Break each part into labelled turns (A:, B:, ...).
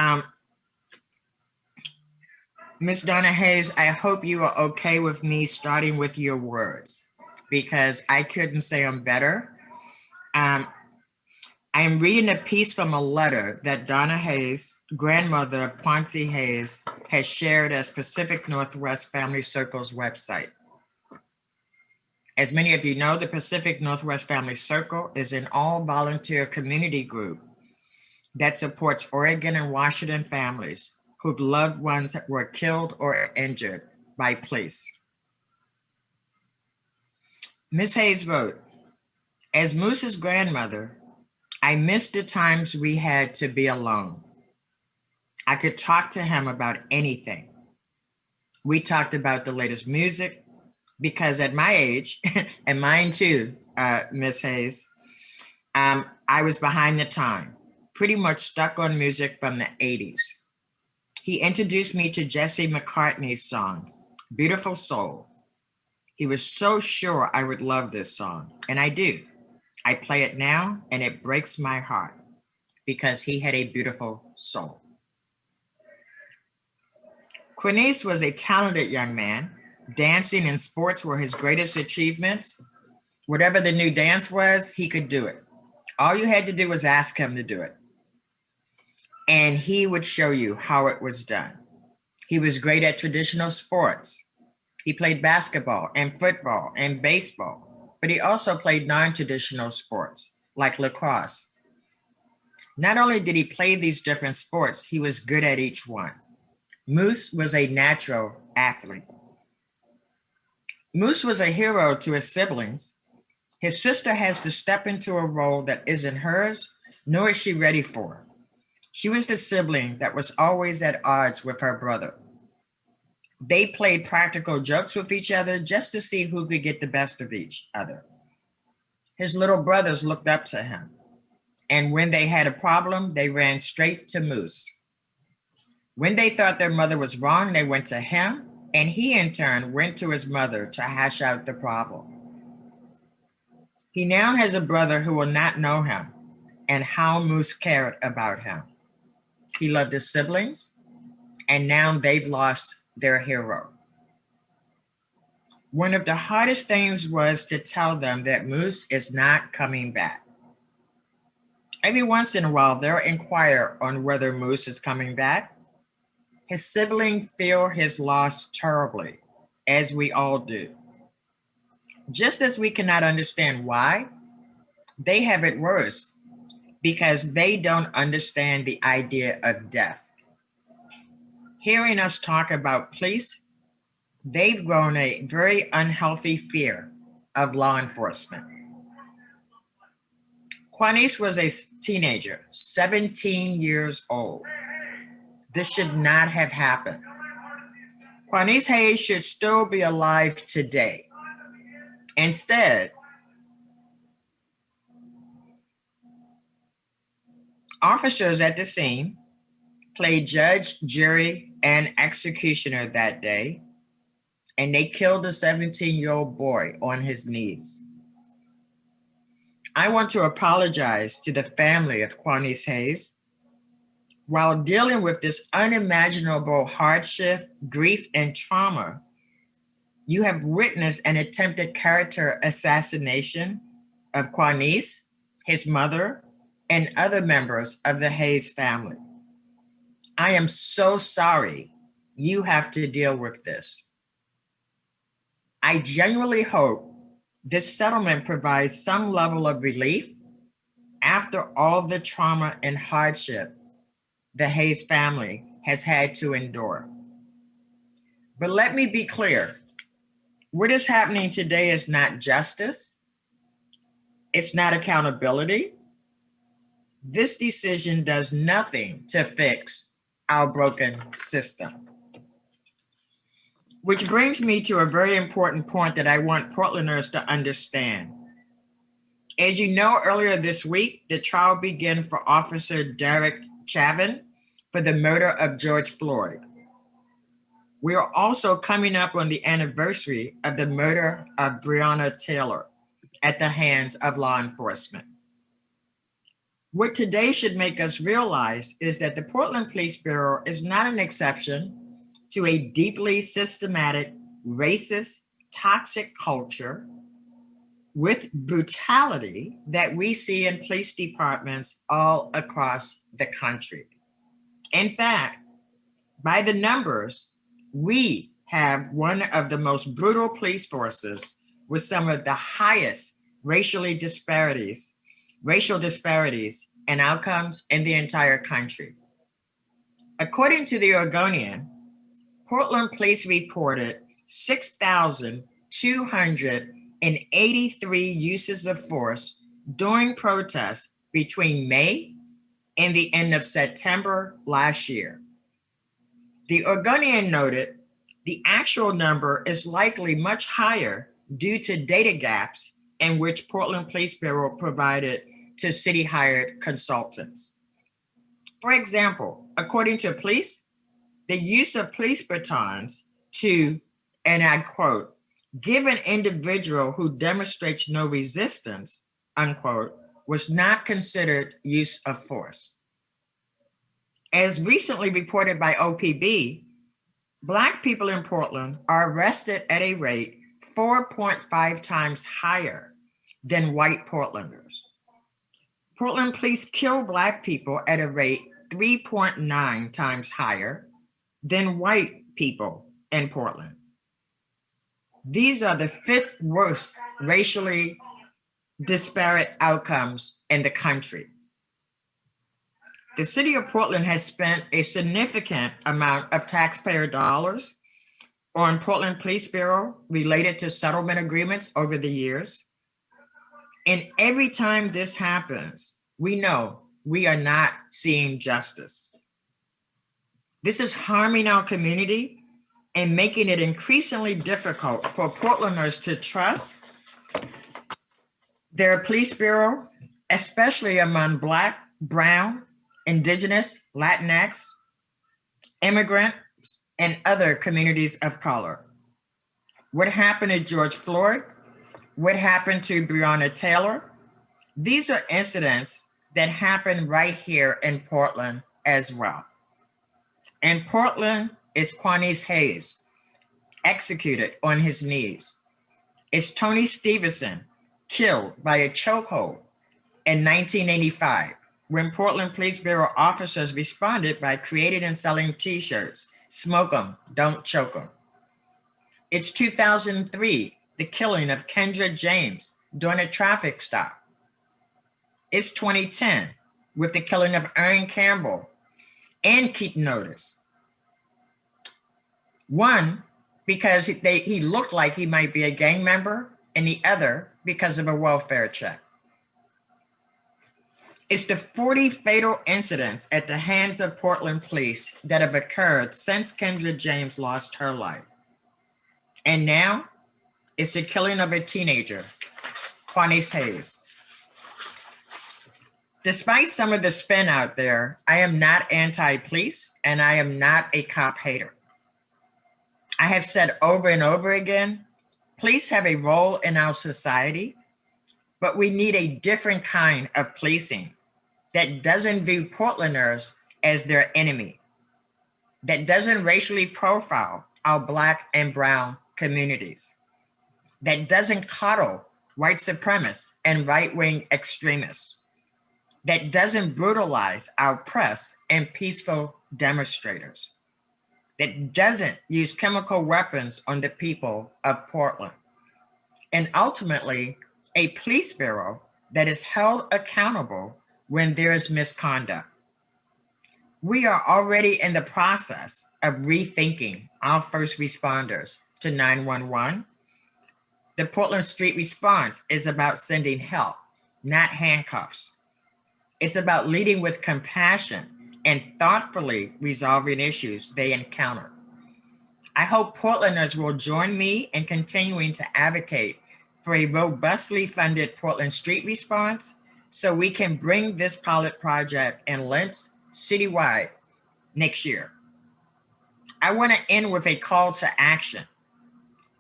A: Um, Miss Donna Hayes, I hope you are okay with me starting with your words because I couldn't say them better. Um, I am reading a piece from a letter that Donna Hayes, grandmother of Quancy Hayes, has shared as Pacific Northwest Family Circle's website. As many of you know, the Pacific Northwest Family Circle is an all-volunteer community group that supports Oregon and Washington families whose loved ones were killed or injured by police. Ms. Hayes wrote, as Moose's grandmother, I missed the times we had to be alone. I could talk to him about anything. We talked about the latest music because at my age, and mine too, Ms. Hayes, I was behind the time, pretty much stuck on music from the 80s. He introduced me to Jesse McCartney's song, Beautiful Soul. He was so sure I would love this song, and I do. I play it now, and it breaks my heart because he had a beautiful soul. Quanice was a talented young man. Dancing and sports were his greatest achievements. Whatever the new dance was, he could do it. All you had to do was ask him to do it. And he would show you how it was done. He was great at traditional sports. He played basketball and football and baseball, but he also played non-traditional sports like lacrosse. Not only did he play these different sports, he was good at each one. Moose was a natural athlete. Moose was a hero to his siblings. His sister has to step into a role that isn't hers, nor is she ready for. She was the sibling that was always at odds with her brother. They played practical jokes with each other just to see who could get the best of each other. His little brothers looked up to him, and when they had a problem, they ran straight to Moose. When they thought their mother was wrong, they went to him, and he in turn went to his mother to hash out the problem. He now has a brother who will not know him and how Moose cared about him. He loved his siblings, and now they've lost their hero. One of the hardest things was to tell them that Moose is not coming back. Every once in a while, they'll inquire on whether Moose is coming back. His siblings feel his loss terribly, as we all do. Just as we cannot understand why, they have it worse because they don't understand the idea of death. Hearing us talk about police, they've grown a very unhealthy fear of law enforcement. Quanice was a teenager, 17 years old. This should not have happened. Quanice Hayes should still be alive today. Instead, officers at the scene played judge, jury, and executioner that day, and they killed a 17-year-old boy on his knees. I want to apologize to the family of Quanice Hayes. While dealing with this unimaginable hardship, grief, and trauma, you have witnessed an attempted character assassination of Quanice, his mother, and other members of the Hayes family. I am so sorry you have to deal with this. I genuinely hope this settlement provides some level of relief after all the trauma and hardship the Hayes family has had to endure. But let me be clear, what is happening today is not justice. It's not accountability. This decision does nothing to fix our broken system. Which brings me to a very important point that I want Portlanders to understand. As you know, earlier this week, the trial began for Officer Derek Chauvin for the murder of George Floyd. We are also coming up on the anniversary of the murder of Breonna Taylor at the hands of law enforcement. What today should make us realize is that the Portland Police Bureau is not an exception to a deeply systematic, racist, toxic culture with brutality that we see in police departments all across the country. In fact, by the numbers, we have one of the most brutal police forces with some of the highest racial disparities and outcomes in the entire country. According to the Oregonian, Portland police reported 6,283 uses of force during protests between May and the end of September last year. The Oregonian noted the actual number is likely much higher due to data gaps in which Portland Police Bureau provided to city hired consultants. For example, according to police, the use of police batons to, and I quote, give an individual who demonstrates no resistance, unquote, was not considered use of force. As recently reported by OPB, Black people in Portland are arrested at a rate 4.5 times higher than white Portlanders. Portland police kill Black people at a rate 3.9 times higher than white people in Portland. These are the fifth worst racially disparate outcomes in the country. The city of Portland has spent a significant amount of taxpayer dollars on Portland Police Bureau related to settlement agreements over the years. And every time this happens, we know we are not seeing justice. This is harming our community and making it increasingly difficult for Portlanders to trust their police bureau, especially among Black, Brown, Indigenous, Latinx, immigrants, and other communities of color. What happened to George Floyd? What happened to Breonna Taylor? These are incidents that happen right here in Portland as well. In Portland is Quanice Hayes, executed on his knees. It's Tony Stevenson, killed by a chokehold in 1985, when Portland Police Bureau officers responded by creating and selling t-shirts, "Smoke 'em, don't choke 'em." It's 2003, the killing of Kendra James during a traffic stop. It's 2010, with the killing of Aaron Campbell and Keaton Otis. One, because he looked like he might be a gang member, and the other because of a welfare check. It's the 40 fatal incidents at the hands of Portland police that have occurred since Kendra James lost her life. And now, it's the killing of a teenager, Quanice Hayes. Despite some of the spin out there, I am not anti-police and I am not a cop hater. I have said over and over again, police have a role in our society, but we need a different kind of policing that doesn't view Portlanders as their enemy, that doesn't racially profile our Black and Brown communities, that doesn't coddle white supremacists and right-wing extremists, that doesn't brutalize our press and peaceful demonstrators, that doesn't use chemical weapons on the people of Portland, and ultimately a police bureau that is held accountable when there is misconduct. We are already in the process of rethinking our first responders to 911. The Portland Street Response is about sending help, not handcuffs. It's about leading with compassion and thoughtfully resolving issues they encounter. I hope Portlanders will join me in continuing to advocate for a robustly funded Portland Street Response so we can bring this pilot project in Lentz citywide next year. I want to end with a call to action.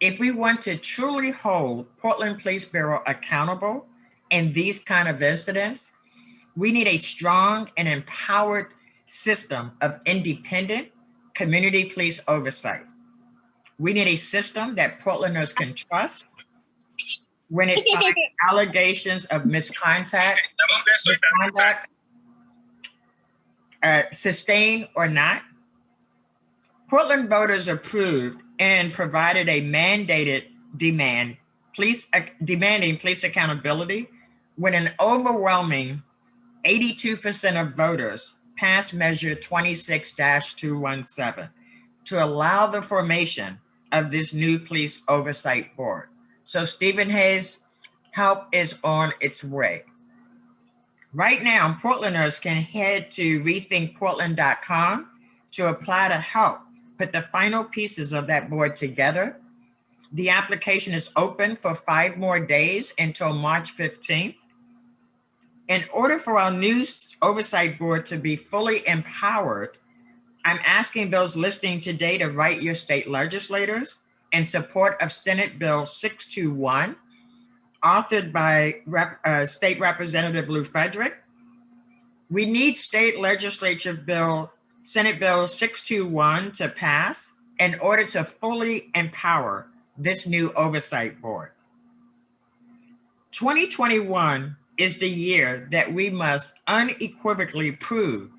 A: If we want to truly hold Portland Police Bureau accountable in these kind of incidents, We need a strong and empowered system of independent community police oversight. We need a system that Portlanders can trust when it finds allegations of misconduct, sustained or not. Portland voters approved and provided a mandated demanding police accountability when an overwhelming 82% of voters passed Measure 26-217 to allow the formation of this new police oversight board. So Stephen Hayes, help is on its way. Right now, Portlanders can head to rethinkportland.com to apply to help put the final pieces of that board together. The application is open for 5 more days until March 15th. In order for our new oversight board to be fully empowered, I'm asking those listening today to write your state legislators in support of Senate Bill 621, authored by State Representative Lou Frederick. We need state legislature Senate Bill 621 to pass in order to fully empower this new oversight board. 2021 is the year that we must unequivocally prove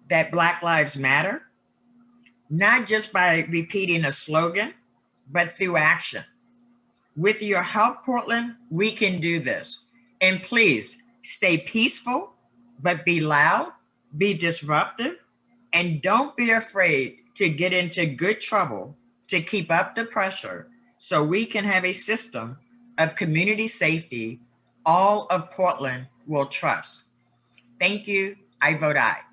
A: that Black Lives Matter, not just by repeating a slogan, but through action. With your help, Portland, we can do this. And please stay peaceful, but be loud, be disruptive, and don't be afraid to get into good trouble to keep up the pressure so we can have a system of community safety all of Portland will trust. Thank you. I vote aye.